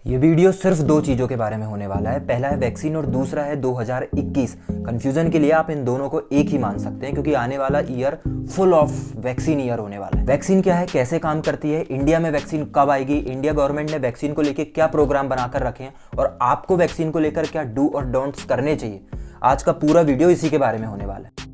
ये वीडियो सिर्फ दो चीज़ों के बारे में होने वाला है। पहला है वैक्सीन और दूसरा है 2021। कंफ्यूजन के लिए आप इन दोनों को एक ही मान सकते हैं क्योंकि आने वाला year full of vaccine year होने वाला है। वैक्सीन क्या है, कैसे काम करती है, इंडिया में वैक्सीन कब आएगी, इंडिया गवर्नमेंट ने वैक्सीन को लेकर क्या प्रोग्राम बनाकर रखे हैं और आपको वैक्सीन को लेकर क्या डू और डोंट्स करने चाहिए। आज का पूरा वीडियो इसी के बारे में होने वाला है।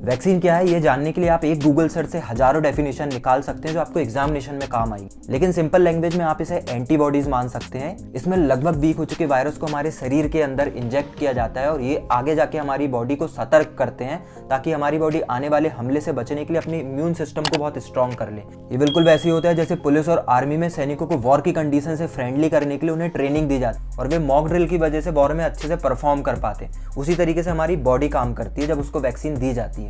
वैक्सीन क्या है ये जानने के लिए आप एक गूगल सर्च से हजारों डेफिनेशन निकाल सकते हैं जो आपको एग्जामिनेशन में काम आएगी। लेकिन सिंपल लैंग्वेज में आप इसे एंटीबॉडीज मान सकते हैं। इसमें लगभग वीक हो चुके वायरस को हमारे शरीर के अंदर इंजेक्ट किया जाता है और ये आगे जाके हमारी बॉडी को सतर्क करते हैं ताकि हमारी बॉडी आने वाले हमले से बचने के लिए अपने इम्यून सिस्टम को बहुत स्ट्रॉन्ग कर ले। ये बिल्कुल वैसे ही होता है जैसे पुलिस और आर्मी में सैनिकों को वॉर की कंडीशन से फ्रेंडली करने के लिए उन्हें ट्रेनिंग दी जाती है और वे मॉक ड्रिल की वजह से वॉर में अच्छे से परफॉर्म कर पाते हैं। उसी तरीके से हमारी बॉडी काम करती है जब उसको वैक्सीन दी जाती है।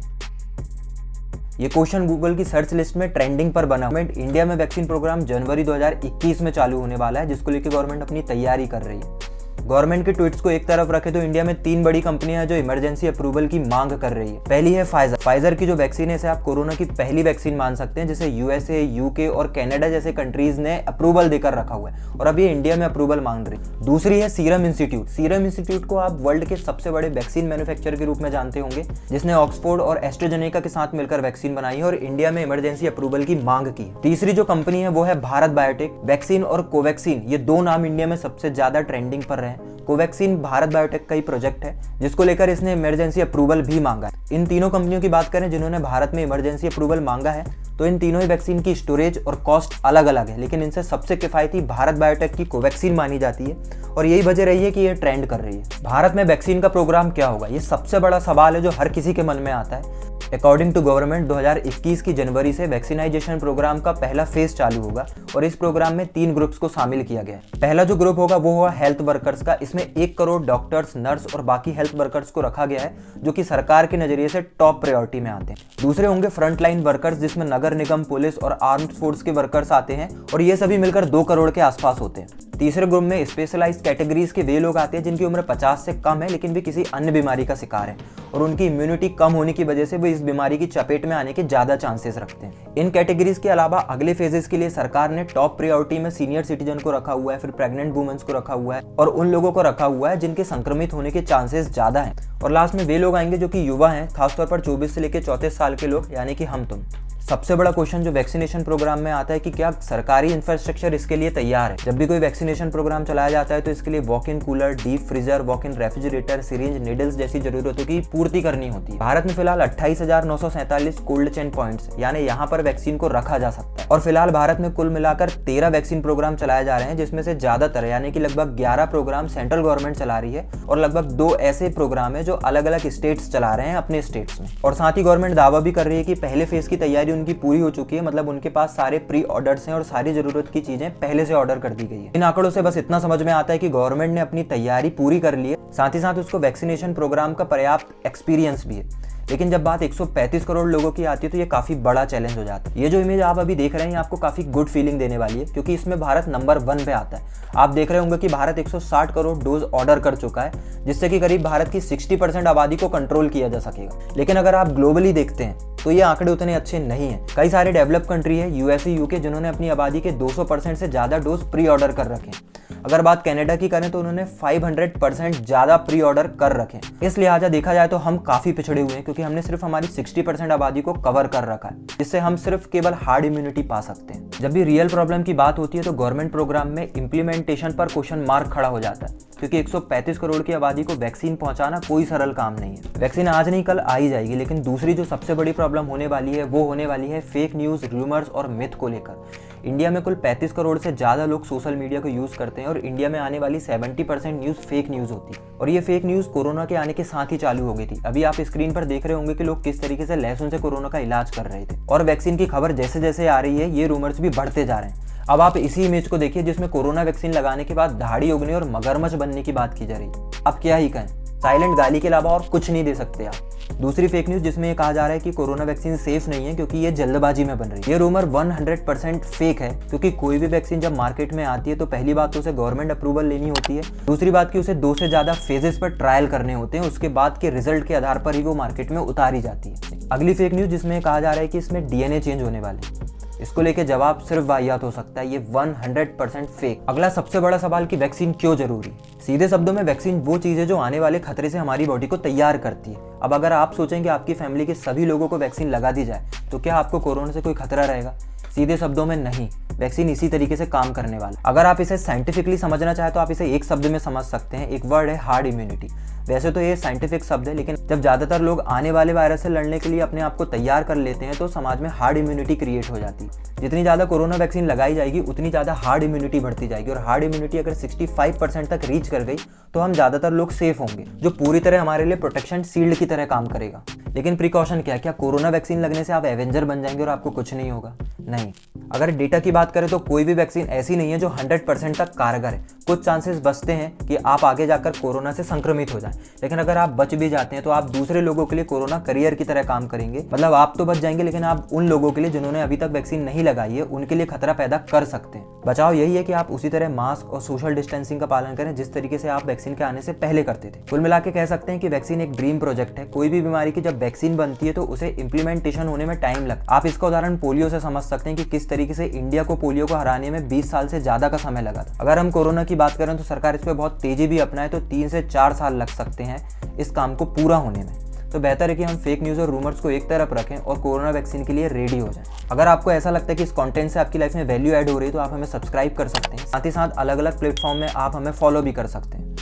ये क्वेश्चन गूगल की सर्च लिस्ट में ट्रेंडिंग पर बना। इंडिया में वैक्सीन प्रोग्राम जनवरी 2021 में चालू होने वाला है जिसको लेकर गवर्नमेंट अपनी तैयारी कर रही है। गवर्नमेंट के ट्वीट्स को एक तरफ रखे तो इंडिया में 3 बड़ी कंपनियां हैं जो इमरजेंसी अप्रूवल की मांग कर रही है। पहली है फाइजर की जो वैक्सीन है इसे आप कोरोना की पहली वैक्सीन मान सकते हैं जिसे यूएसए, यूके और कनाडा जैसे कंट्रीज ने अप्रूवल देकर रखा हुआ है और अब ये इंडिया में अप्रूवल मांग रही है। दूसरी है सीरम इंस्टीट्यूट को आप वर्ल्ड के सबसे बड़े वैक्सीन मैन्युफैक्चरर के रूप में जानते होंगे जिसने ऑक्सफोर्ड और एस्ट्राजेनेका के साथ मिलकर वैक्सीन बनाई है और इंडिया में इमरजेंसी अप्रूवल की मांग की। तीसरी जो कंपनी है वो है भारत बायोटेक। वैक्सीन और कोवैक्सीन ये दो नाम इंडिया में सबसे ज्यादा ट्रेंडिंग पर रहे। कोवैक्सीन भारत बायोटेक का ही प्रोजेक्ट है जिसको लेकर इसने इमरजेंसी अप्रूवल भी मांगा है। इन तीनों कंपनियों की बात करें जिन्होंने भारत में इमरजेंसी अप्रूवल मांगा है तो इन तीनों ही वैक्सीन की स्टोरेज और कॉस्ट अलग अलग है, लेकिन इनसे सबसे किफायती भारत बायोटेक की कोवैक्सीन मानी जाती है और यही वजह रही है कि ये ट्रेंड कर रही है। भारत में वैक्सीन का प्रोग्राम क्या होगा, ये सबसे बड़ा सवाल है जो हर किसी के मन में आता है। अकॉर्डिंग टू गवर्नमेंट 2021 की जनवरी से वैक्सीनाइजेशन प्रोग्राम का पहला फेज चालू होगा और इस प्रोग्राम में 3 ग्रुप्स को शामिल किया गया है। पहला जो ग्रुप होगा वो होगा हेल्थ वर्कर्स का। इसमें 1 करोड़ डॉक्टर्स, नर्स और बाकी हेल्थ वर्कर्स को रखा गया है जो कि सरकार के नजरिए से टॉप प्रायोरिटी में आते हैं। दूसरे होंगे फ्रंटलाइन वर्कर्स जिसमें नगर निगम, पुलिस और आर्म्ड फोर्स के वर्कर्स आते हैं और ये सभी मिलकर 2 करोड़ के आसपास होते हैं। तीसरे ग्रुप में स्पेशलाइज्ड कैटेगरीज के वे लोग आते हैं जिनकी उम्र 50 से कम है लेकिन वे किसी अन्य बीमारी का शिकार है और उनकी इम्यूनिटी कम होने की वजह से वो इस बीमारी की चपेट में आने के ज्यादा चांसेस रखते हैं। इन कैटेगरीज के अलावा अगले फेजेस के लिए सरकार ने टॉप प्रायोरिटी में सीनियर सिटीजन को रखा हुआ है, फिर प्रेग्नेंट वुमेन्स को रखा हुआ है और उन लोगों को रखा हुआ है जिनके संक्रमित होने के चांसेस ज्यादा हैं। और लास्ट में वे लोग आएंगे जो कि युवा हैं, खासतौर पर 24 से लेकर 34 साल के लोग यानी कि हम तुम। सबसे बड़ा क्वेश्चन जो वैक्सीनेशन प्रोग्राम में आता है कि क्या सरकारी इंफ्रास्ट्रक्चर इसके लिए तैयार है। जब भी कोई वैक्सीनेशन प्रोग्राम चलाया जाता है तो इसके लिए walk in cooler, deep freezer, walk in refrigerator, syringe, needles जैसी जरूरतों की पूर्ति करनी होती है। भारत में फिलहाल 28,947 कोल्ड चेन पॉइंट्स यानी यहाँ पर वैक्सीन को रखा जा सकता है और फिलहाल भारत में कुल मिलाकर 13 वैक्सीन प्रोग्राम चलाए जा रहे हैं जिसमें से ज्यादातर यानी कि लगभग 11 प्रोग्राम सेंट्रल गवर्नमेंट चला रही है और लगभग 2 ऐसे प्रोग्राम है जो अलग अलग स्टेट्स चला रहे हैं अपने स्टेट्स में। और साथ ही गवर्नमेंट दावा भी कर रही है कि पहले फेज की तैयारी उनकी पूरी हो चुकी है, मतलब उनके पास सारे प्री ऑर्डर्स हैं और सारी जरूरत की चीजें पहले से ऑर्डर कर दी गई है। इन आंकड़ों से बस इतना समझ में आता है कि गवर्नमेंट ने अपनी तैयारी पूरी कर ली है, साथ ही साथ उसको वैक्सीनेशन प्रोग्राम का पर्याप्त एक्सपीरियंस भी है। लेकिन जब बात 135 करोड़ लोगों की आती है तो ये काफी बड़ा चैलेंज हो जाता है। ये जो इमेज आप अभी देख रहे हैं आपको काफी गुड फीलिंग देने वाली है क्योंकि इसमें भारत नंबर 1 पे आता है। आप देख रहे होंगे कि भारत 160 करोड़ डोज ऑर्डर कर चुका है जिससे कि करीब भारत की 60% आबादी को कंट्रोल किया जा सकेगा। लेकिन अगर आप ग्लोबली देखते हैं तो ये आंकड़े उतने अच्छे नहीं है। कई सारे डेवलप कंट्री है, यूएसए, यूके, जिन्होंने अपनी आबादी के 200% से ज्यादा डोज प्री ऑर्डर कर रखे हैं। अगर बात कनाडा की करें तो उन्होंने 500% ज्यादा प्री ऑर्डर कर रखे। इस लिहाजा देखा जाए तो हम काफी पिछड़े हुए हैं क्योंकि हमने सिर्फ हमारी 60% आबादी को कवर कर रखा है जिससे हम सिर्फ केवल हार्ड इम्यूनिटी पा सकते हैं। जब भी रियल प्रॉब्लम की बात होती है तो गवर्नमेंट प्रोग्राम में इंप्लीमेंटेशन पर क्वेश्चन मार्क खड़ा हो जाता है क्योंकि 135 करोड़ की आबादी को वैक्सीन पहुंचाना कोई सरल काम नहीं है। वैक्सीन आज नहीं कल आ ही जाएगी, लेकिन दूसरी जो सबसे बड़ी प्रॉब्लम होने वाली है वो होने वाली है फेक न्यूज, रूमर्स और मिथ को लेकर। इंडिया में कुल 35 करोड़ से ज्यादा लोग सोशल मीडिया को यूज करते हैं और इंडिया में आने वाली 70% न्यूज फेक न्यूज होती है और ये फेक न्यूज कोरोना के आने के साथ ही चालू हो गई थी। अभी आप स्क्रीन पर देख रहे होंगे कि लोग किस तरीके से लहसुन से कोरोना का इलाज कर रहे थे और वैक्सीन की खबर जैसे जैसे आ रही है ये रूमर्स भी बढ़ते जा रहे हैं। अब आप इसी इमेज को देखिए जिसमें कोरोना वैक्सीन लगाने के बाद दाढ़ी उगने और मगरमच्छ बनने की बात की जा रही है। अब क्या ही कहें, साइलेंट गाली के अलावा और कुछ नहीं दे सकते आप। दूसरी फेक न्यूज जिसमें ये कहा जा रहा है कि कोरोना वैक्सीन सेफ नहीं है क्योंकि ये जल्दबाजी में बन रही है। ये रूमर 100% फेक है क्योंकि कोई भी वैक्सीन जब मार्केट में आती है तो पहली बात तो उसे गवर्नमेंट अप्रूवल लेनी होती है, दूसरी बात कि उसे 2 से ज्यादा फेजेस पर ट्रायल करने होते हैं, उसके बाद के रिजल्ट के आधार पर ही वो मार्केट में उतारी जाती है। अगली फेक न्यूज जिसमें कहा जा रहा है कि इसमें DNA चेंज होने वाले। इसको लेके जवाब सिर्फ वाहियात हो सकता है, ये 100% फेक। अगला सबसे बड़ा सवाल कि वैक्सीन क्यों जरूरी। सीधे शब्दों में वैक्सीन वो चीज है जो आने वाले खतरे से हमारी बॉडी को तैयार करती है। अब अगर आप सोचें कि आपकी फैमिली के सभी लोगों को वैक्सीन लगा दी जाए तो क्या आपको कोरोना से कोई खतरा रहेगा? सीधे शब्दों में नहीं, वैक्सीन इसी तरीके से काम करने वाला। अगर आप इसे साइंटिफिकली समझना चाहे तो आप इसे एक शब्द में समझ सकते हैं, एक वर्ड है हार्ड इम्यूनिटी। वैसे तो ये साइंटिफिक शब्द है, लेकिन जब ज़्यादातर लोग आने वाले वायरस से लड़ने के लिए अपने आप को तैयार कर लेते हैं तो समाज में हार्ड इम्यूनिटी क्रिएट हो जाती है। जितनी ज़्यादा कोरोना वैक्सीन लगाई जाएगी उतनी ज़्यादा हार्ड इम्यूनिटी बढ़ती जाएगी, और हार्ड इम्यूनिटी अगर 65% तक रीच कर गई तो हम ज़्यादातर लोग सेफ होंगे, जो पूरी तरह हमारे लिए प्रोटेक्शन शील्ड की तरह काम करेगा। लेकिन प्रिकॉशन क्या है? क्या कोरोना वैक्सीन लगने से आप एवेंजर बन जाएंगे और आपको कुछ नहीं होगा? नहीं। अगर डेटा की बात करें तो कोई भी वैक्सीन ऐसी नहीं है जो 100% तक कारगर है। कुछ चांसेस बचते हैं कि आप आगे जाकर कोरोना से संक्रमित हो जाएं, लेकिन अगर आप बच भी जाते हैं तो आप दूसरे लोगों के लिए कोरोना करियर की तरह काम करेंगे। मतलब आप तो बच जाएंगे, लेकिन आप उन लोगों के लिए जिन्होंने अभी तक वैक्सीन नहीं लगाई है उनके लिए खतरा पैदा कर सकते हैं। बचाव यही है कि आप उसी तरह मास्क और सोशल डिस्टेंसिंग का पालन करें जिस तरीके से आप वैक्सीन के आने से पहले करते थे। कुल मिला के कह सकते हैं कि वैक्सीन एक ड्रीम प्रोजेक्ट है। कोई भी बीमारी की जब वैक्सीन बनती है तो उसे इम्प्लीमेंटेशन होने में टाइम लगता है। आप इसका उदाहरण पोलियो से समझ सकते हैं कि किस तरीके से इंडिया को पोलियो को हराने में 20 साल से ज्यादा का समय लगा था। अगर हम कोरोना की बात करें तो सरकार इस पर बहुत तेजी भी अपनाए तो 3 से 4 साल लग सकते हैं इस काम को पूरा होने में। तो बेहतर है कि हम फेक न्यूज़ और रूमर्स को एक तरफ रखें और कोरोना वैक्सीन के लिए रेडी हो जाएं। अगर आपको ऐसा लगता है कि इस कंटेंट से आपकी लाइफ में वैल्यू ऐड हो रही है तो आप हमें सब्सक्राइब कर सकते हैं। साथ ही साथ अलग अलग प्लेटफॉर्म में आप हमें फॉलो भी कर सकते हैं।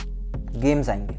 गेम्स आएंगे।